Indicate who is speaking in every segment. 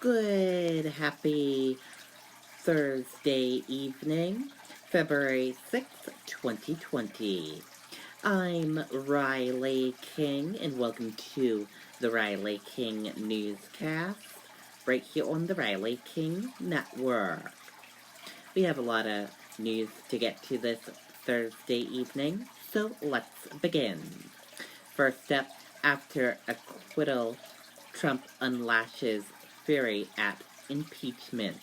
Speaker 1: Good, happy Thursday evening, February 6th, 2020. I'm Riley King, and welcome to the Riley King Newscast, right here on the Riley King Network. We have a lot of news to get to this Thursday evening, so let's begin. First up, after acquittal, Trump unlashes fury at impeachment.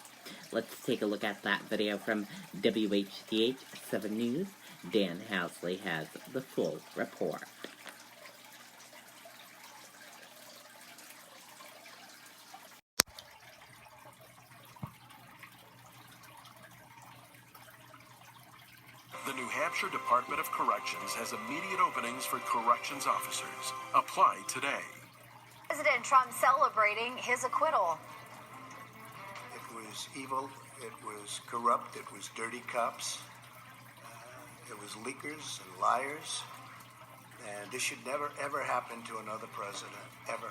Speaker 1: Let's take a look at that video from WHDH 7 News. Dan Housley has the full report.
Speaker 2: The New Hampshire Department of Corrections has immediate openings for corrections officers. Apply today.
Speaker 3: President Trump celebrating his acquittal.
Speaker 4: It was evil, it was corrupt, it was dirty cops, it was leakers and liars, and this should never, ever happen to another president, ever.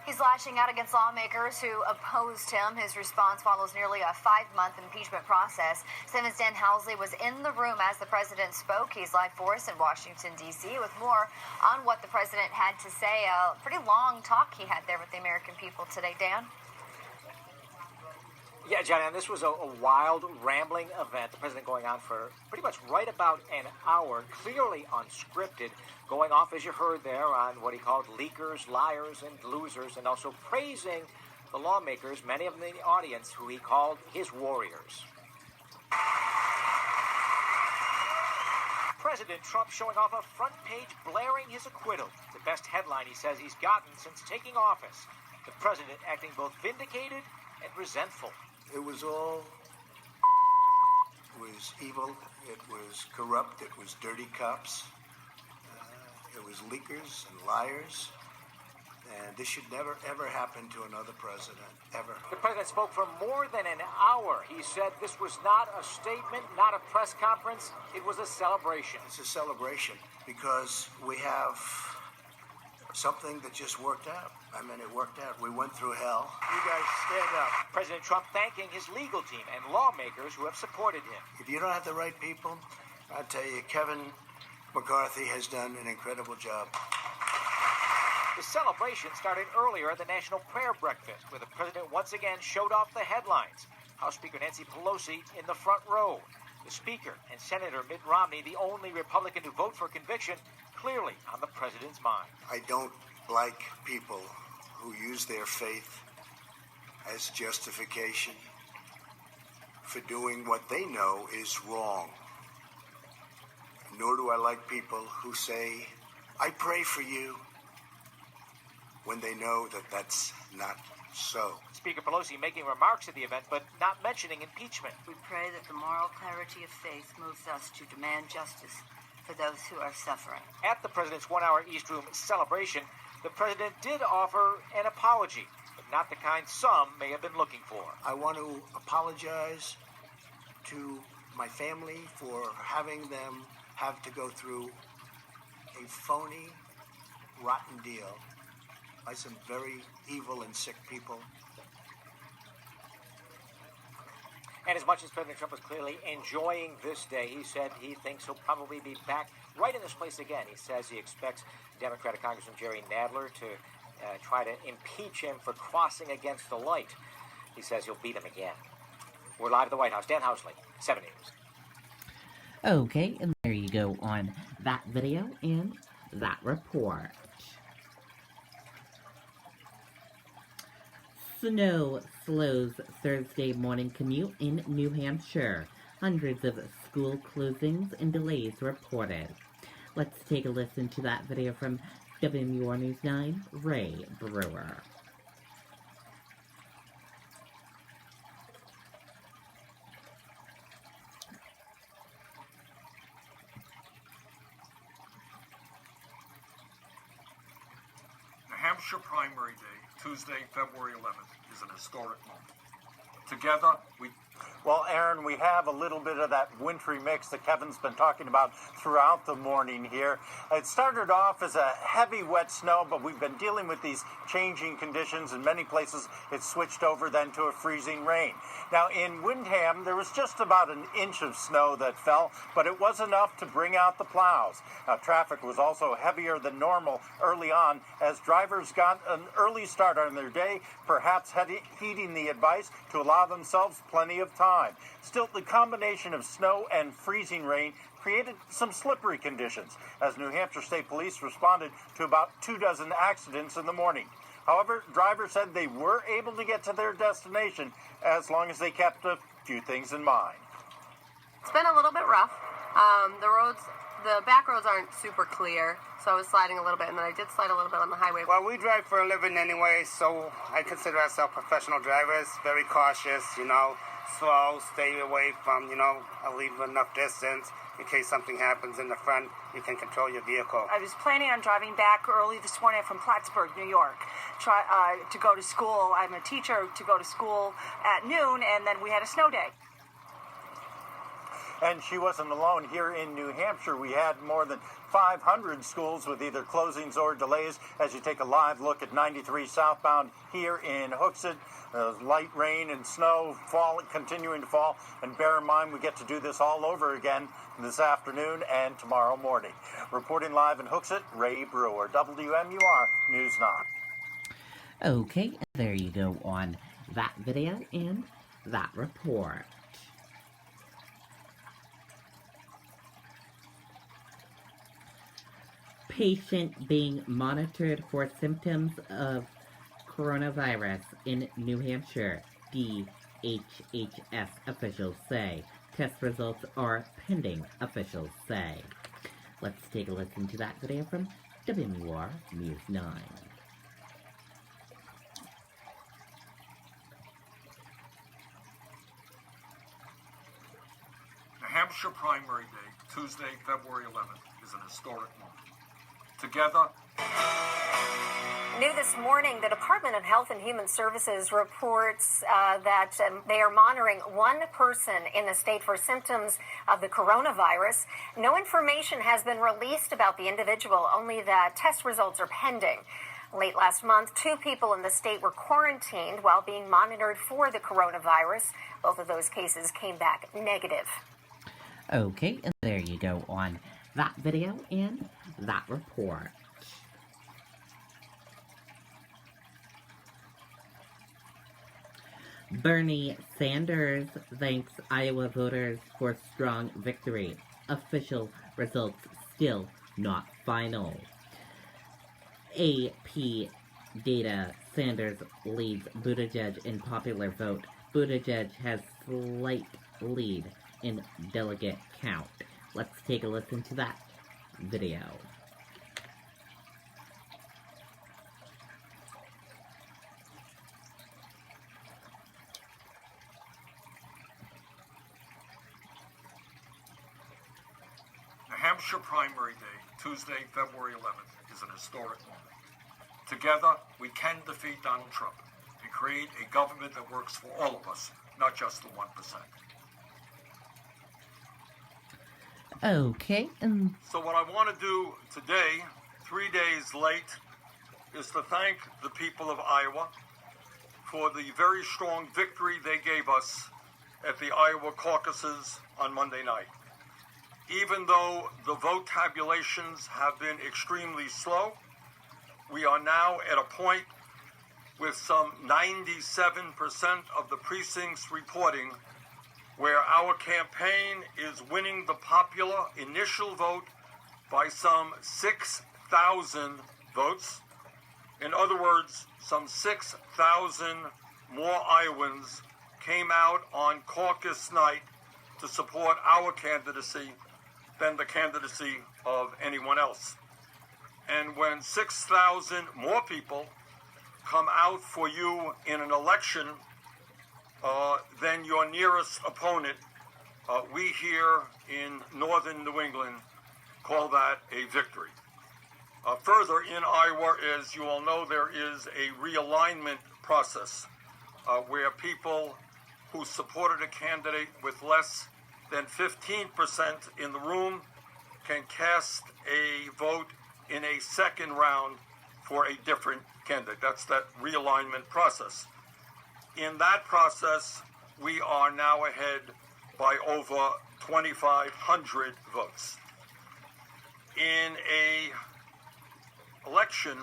Speaker 3: He's lashing out against lawmakers who opposed him. His response follows nearly a 5-month impeachment process. 7's Dan Housley was in the room as the president spoke. He's live for us in Washington, D.C. with more on what the president had to say. A pretty long talk he had there with the American people today. Dan?
Speaker 5: Yeah, Johnny, and this was a wild, rambling event. The president going on for pretty much right about an hour, clearly unscripted, going off, as you heard there, on what he called leakers, liars, and losers, and also praising the lawmakers, many of them in the audience, who he called his warriors. President Trump showing off a front page blaring his acquittal, the best headline he says he's gotten since taking office. The president acting both vindicated and resentful.
Speaker 4: It was all, it was evil, it was corrupt, it was dirty cops, it was leakers and liars, and this should never, ever happen to another president, ever.
Speaker 5: The president spoke for more than an hour. He said this was not a statement, not a press conference, it was a celebration.
Speaker 4: It's a celebration because we have something that just worked out. I mean, it worked out. We went through hell. You guys stand up.
Speaker 5: President Trump thanking his legal team and lawmakers who have supported him.
Speaker 4: If you don't have the right people, I'll tell you, Kevin McCarthy has done an incredible job.
Speaker 5: The celebration started earlier at the National Prayer Breakfast, where the president once again showed off the headlines. House Speaker Nancy Pelosi in the front row. The Speaker and Senator Mitt Romney, the only Republican to vote for conviction, clearly on the president's mind.
Speaker 4: I don't like people who use their faith as justification for doing what they know is wrong. Nor do I like people who say, I pray for you, when they know that that's not so.
Speaker 5: Speaker Pelosi making remarks at the event, but not mentioning impeachment.
Speaker 6: We pray that the moral clarity of faith moves us to demand justice for those who are suffering.
Speaker 5: At the president's one-hour East Room celebration, the president did offer an apology, but not the kind some may have been looking for.
Speaker 4: I want to apologize to my family for having them have to go through a phony, rotten deal by some very evil and sick people.
Speaker 5: And as much as President Trump was clearly enjoying this day, he said he thinks he'll probably be back right in this place again. He says he expects Democratic Congressman Jerry Nadler to try to impeach him for crossing against the light. He says he'll beat him again. We're live at the White House. Dan Housley, 7 News.
Speaker 1: Okay, and there you go on that video and that report. Snow slows Thursday morning commute in New Hampshire. Hundreds of school closings and delays reported. Let's take a listen to that video from WMUR News 9, Ray Brewer.
Speaker 7: New Hampshire primary day, Tuesday, February 11th, is an historic moment. Together, we
Speaker 8: Well, Aaron, we have a little bit of that wintry mix that Kevin's been talking about throughout the morning here. It started off as a heavy wet snow, but we've been dealing with these changing conditions. In many places, it switched over then to a freezing rain. Now, in Windham, there was just about an inch of snow that fell, but it was enough to bring out the plows. Now, traffic was also heavier than normal early on as drivers got an early start on their day, perhaps heeding the advice to allow themselves plenty of time. Still, the combination of snow and freezing rain created some slippery conditions as New Hampshire State Police responded to about 24 accidents in the morning. However, drivers said they were able to get to their destination as long as they kept a few things in mind.
Speaker 9: It's been a little bit rough. The back roads aren't super clear, so I was sliding a little bit, and then I did slide a little bit on the highway.
Speaker 10: Well, we drive for a living anyway, so I consider ourselves professional drivers, very cautious, slow, stay away from, I'll leave enough distance in case something happens in the front, you can control your vehicle.
Speaker 11: I was planning on driving back early this morning from Plattsburgh, New York, to go to school. I'm a teacher, to go to school at noon, and then we had a snow day.
Speaker 8: And she wasn't alone. Here in New Hampshire, we had more than 500 schools with either closings or delays. As you take a live look at 93 southbound here in Hooksett, light rain and snow continuing to fall. And bear in mind, we get to do this all over again this afternoon and tomorrow morning. Reporting live in Hooksett, Ray Brewer, WMUR News 9.
Speaker 1: Okay, there you go on that video and that report. Patient being monitored for symptoms of coronavirus in New Hampshire, DHHS officials say. Test results are pending, officials say. Let's take a listen to that video from WMUR News 9.
Speaker 7: New Hampshire Primary Day, Tuesday, February 11th, is an historic moment. Together.
Speaker 12: New this morning, the Department of Health and Human Services reports that they are monitoring one person in the state for symptoms of the coronavirus. No information has been released about the individual, only that test results are pending. Late last month, 2 people in the state were quarantined while being monitored for the coronavirus. Both of those cases came back negative.
Speaker 1: Okay, and there you go on that video and that report. Bernie Sanders thanks Iowa voters for strong victory. Official results still not final. AP data, Sanders leads Buttigieg in popular vote. Buttigieg has slight lead in delegate count. Let's take a listen to that video.
Speaker 7: New Hampshire Primary Day, Tuesday, February 11th, is an historic moment. Together, we can defeat Donald Trump and create a government that works for all of us, not just the 1%.
Speaker 1: Okay,
Speaker 7: So what I want to do today, 3 days late, is to thank the people of Iowa for the very strong victory they gave us at the Iowa caucuses on Monday night. Even though the vote tabulations have been extremely slow, we are now at a point with some 97% of the precincts reporting where our campaign is winning the popular initial vote by some 6,000 votes. In other words, some 6,000 more Iowans came out on caucus night to support our candidacy than the candidacy of anyone else. And when 6,000 more people come out for you in an election than your nearest opponent, we here in northern New England call that a victory. Further, in Iowa, as you all know, there is a realignment process where people who supported a candidate with less than 15% in the room can cast a vote in a second round for a different candidate. That's that realignment process. In that process, we are now ahead by over 2,500 votes. In a election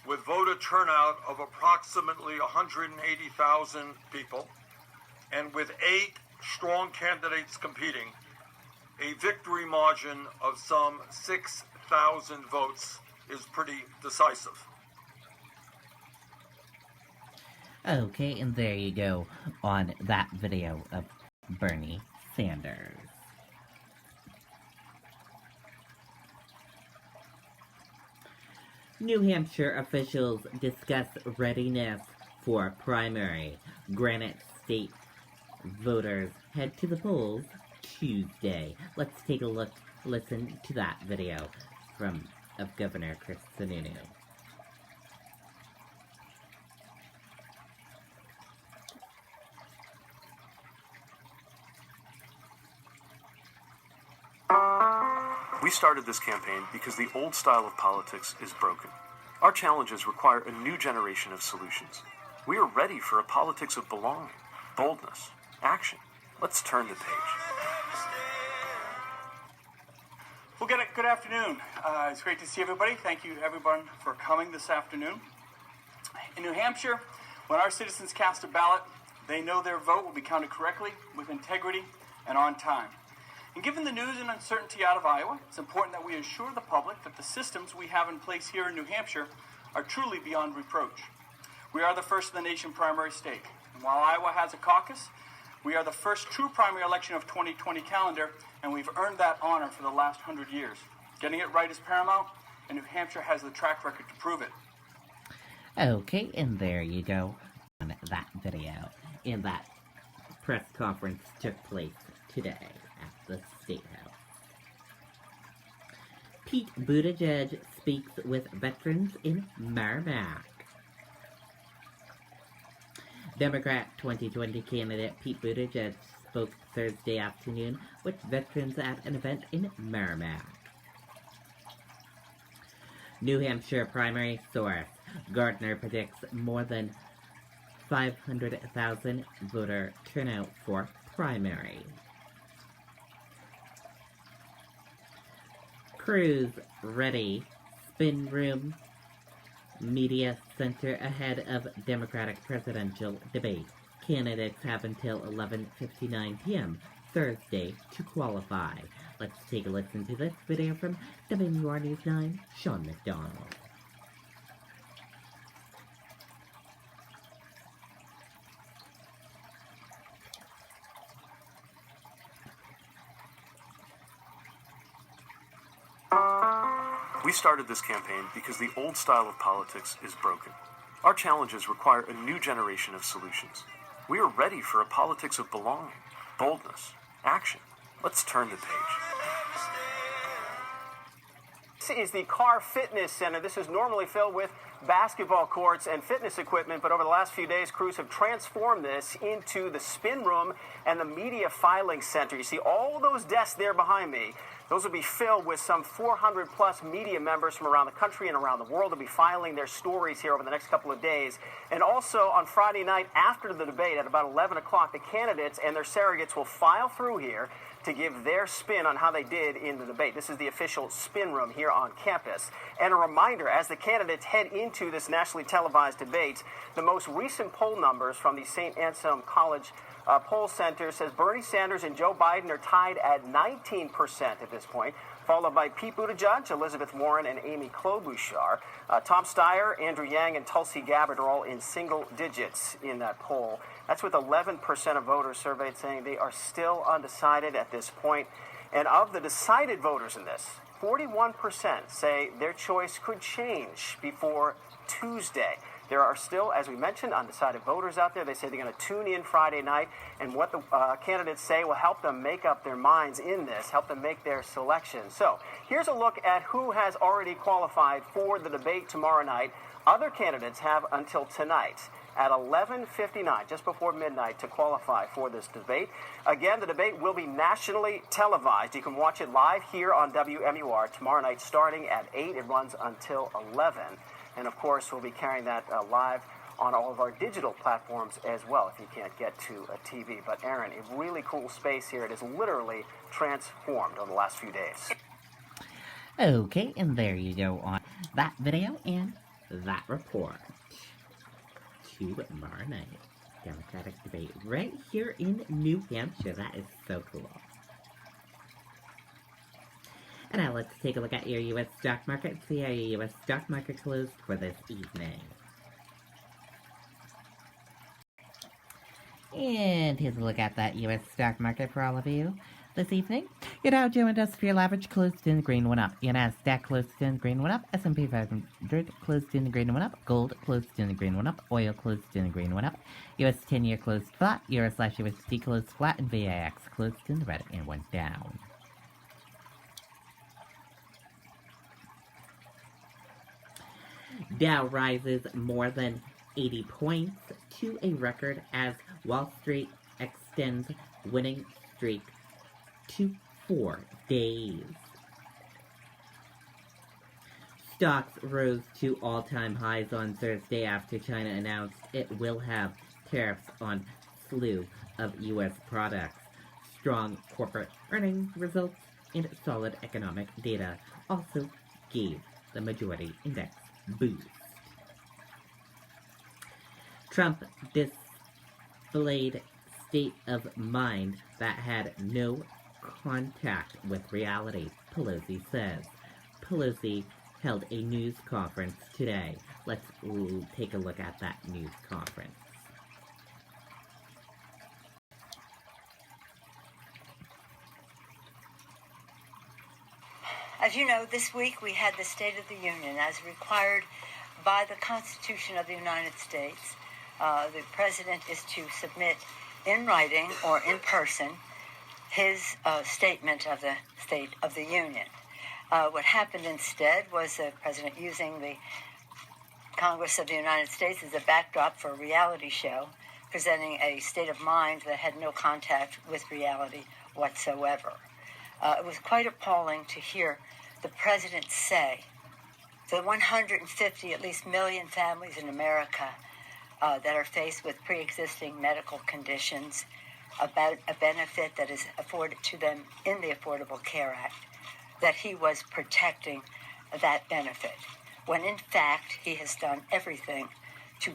Speaker 7: with voter turnout of approximately 180,000 people, and with 8 strong candidates competing, a victory margin of some 6,000 votes is pretty decisive.
Speaker 1: Okay, and there you go on that video of Bernie Sanders. New Hampshire officials discuss readiness for primary. Granite State voters head to the polls Tuesday. Let's take a listen to that video of Governor Chris Sununu.
Speaker 2: We started this campaign because the old style of politics is broken. Our challenges require a new generation of solutions. We are ready for a politics of belonging, boldness, action. Let's turn the page.
Speaker 13: Well, good afternoon. It's great to see everybody. Thank you to everyone for coming this afternoon. In New Hampshire, when our citizens cast a ballot, they know their vote will be counted correctly, with integrity, and on time. And given the news and uncertainty out of Iowa, it's important that we assure the public that the systems we have in place here in New Hampshire are truly beyond reproach. We are the first in the nation primary state. And while Iowa has a caucus, we are the first true primary election of 2020 calendar, and we've earned that honor for the last 100 years. Getting it right is paramount, and New Hampshire has the track record to prove it.
Speaker 1: Okay, and there you go on that video. And that press conference took place today at the State House. Pete Buttigieg speaks with veterans in Merrimack. Democrat 2020 candidate Pete Buttigieg spoke Thursday afternoon with veterans at an event in Merrimack. New Hampshire primary source. Gardner predicts more than 500,000 voter turnout for primary. Crews ready. Spin room. Media center ahead of Democratic presidential debate. Candidates have until 11:59 p.m. Thursday to qualify. Let's take a listen to this video from WR News 9, Sean McDonald.
Speaker 2: We started this campaign because the old style of politics is broken. Our challenges require a new generation of solutions. We are ready for a politics of belonging, boldness, action. Let's turn the page.
Speaker 14: This is the Car Fitness Center. This is normally filled with basketball courts and fitness equipment, but over the last few days, crews have transformed this into the spin room and the media filing center. You see all those desks there behind me. Those will be filled with some 400-plus media members from around the country and around the world to be filing their stories here over the next couple of days. And also on Friday night after the debate at about 11 o'clock, the candidates and their surrogates will file through here to give their spin on how they did in the debate. This is the official spin room here on campus. And a reminder, as the candidates head into this nationally televised debate, the most recent poll numbers from the St. Anselm College poll center says Bernie Sanders and Joe Biden are tied at 19% at this point, followed by Pete Buttigieg, Elizabeth Warren, and Amy Klobuchar. Tom Steyer, Andrew Yang, and Tulsi Gabbard are all in single digits in that poll. That's with 11% of voters surveyed saying they are still undecided at this point. And of the decided voters in this, 41% say their choice could change before Tuesday. There are still, as we mentioned, undecided voters out there. They say they're going to tune in Friday night, and what the candidates say will help them make up their minds in this, help them make their selection. So here's a look at who has already qualified for the debate tomorrow night. Other candidates have until tonight. at 11:59, just before midnight, to qualify for this debate. Again, the debate will be nationally televised. You can watch it live here on WMUR tomorrow night starting at 8. It runs until 11. And, of course, we'll be carrying that live on all of our digital platforms as well if you can't get to a TV. But, Aaron, a really cool space here. It is literally transformed over the last few days.
Speaker 1: Okay, and there you go on that video and that report. Tomorrow night, Democratic debate right here in New Hampshire. That is so cool. And now let's take a look at your U.S. stock market and see how your U.S. stock market closed for this evening. And here's a look at that U.S. stock market for all of you this evening. Your Dow Jones Industrial Average closed in the green, went up. Your Nasdaq closed in the green, went up. S&P 500 closed in the green, went up. Gold closed in the green, went up. Oil closed in the green, went up. U.S. 10-year closed flat. Euro/USD closed flat. And VIX closed in the red and went down. Dow rises more than 80 points to a record as Wall Street extends winning streak to 4 days. Stocks rose to all-time highs on Thursday after China announced it will have tariffs on slew of U.S. products. Strong corporate earnings results and solid economic data also gave the majority index boost. Trump displayed state of mind that had no contact with reality, Pelosi says. Pelosi held a news conference today. Let's take a look at that news conference.
Speaker 6: As you know, this week we had the State of the Union as required by the Constitution of the United States. The President is to submit in writing or in person his statement of the State of the Union. What happened instead was the President using the Congress of the United States as a backdrop for a reality show, presenting a state of mind that had no contact with reality whatsoever. It was quite appalling to hear the President say the 150 at least million families in America that are faced with pre-existing medical conditions, about a benefit that is afforded to them in the Affordable Care Act, that he was protecting that benefit, when in fact he has done everything to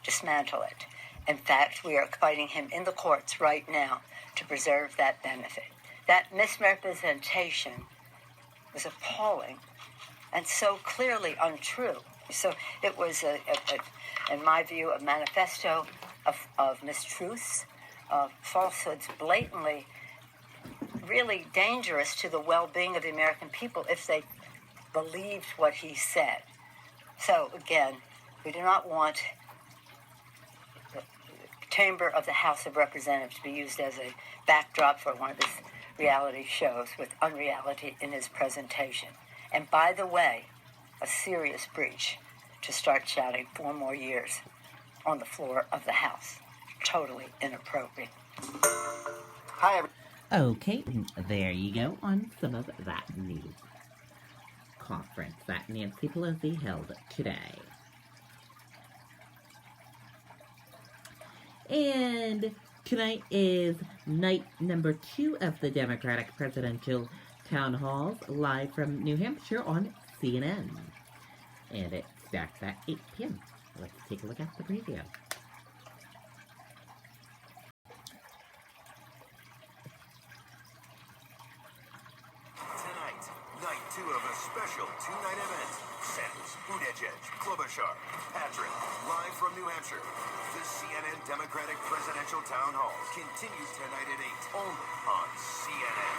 Speaker 6: dismantle it. In fact, we are fighting him in the courts right now to preserve that benefit. That misrepresentation was appalling and so clearly untrue. So it was, in my view, a manifesto of mistruths, of falsehoods, blatantly really dangerous to the well-being of the American people if they believed what he said. So again, we do not want the chamber of the House of Representatives to be used as a backdrop for one of his reality shows with unreality in his presentation. And by the way, a serious breach to start shouting 4 more years on the floor of the House. Totally inappropriate.
Speaker 14: Hi,
Speaker 1: Okay, there you go on some of that news conference that Nancy Pelosi held today. And tonight is night number 2 of the Democratic presidential town halls, live from New Hampshire on CNN. And it starts at 8 p.m. Let's take a look at the preview.
Speaker 15: Tonight, night 2 of a special 2-night event. Sandals, Buttigieg, Klobuchar, Patrick, live from New Hampshire. The CNN Democratic Presidential Town Hall continues tonight at 8, only on CNN.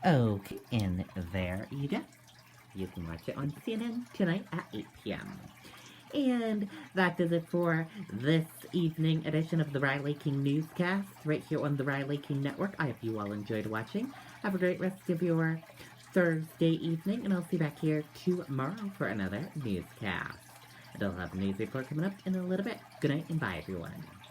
Speaker 1: Okay, and there you go. You can watch it on CNN tonight at 8 p.m. And that does it for this evening edition of the Riley King Newscast, right here on the Riley King Network. I hope you all enjoyed watching. Have a great rest of your Thursday evening, and I'll see you back here tomorrow for another newscast. And I'll have a news report coming up in a little bit. Good night and bye, everyone.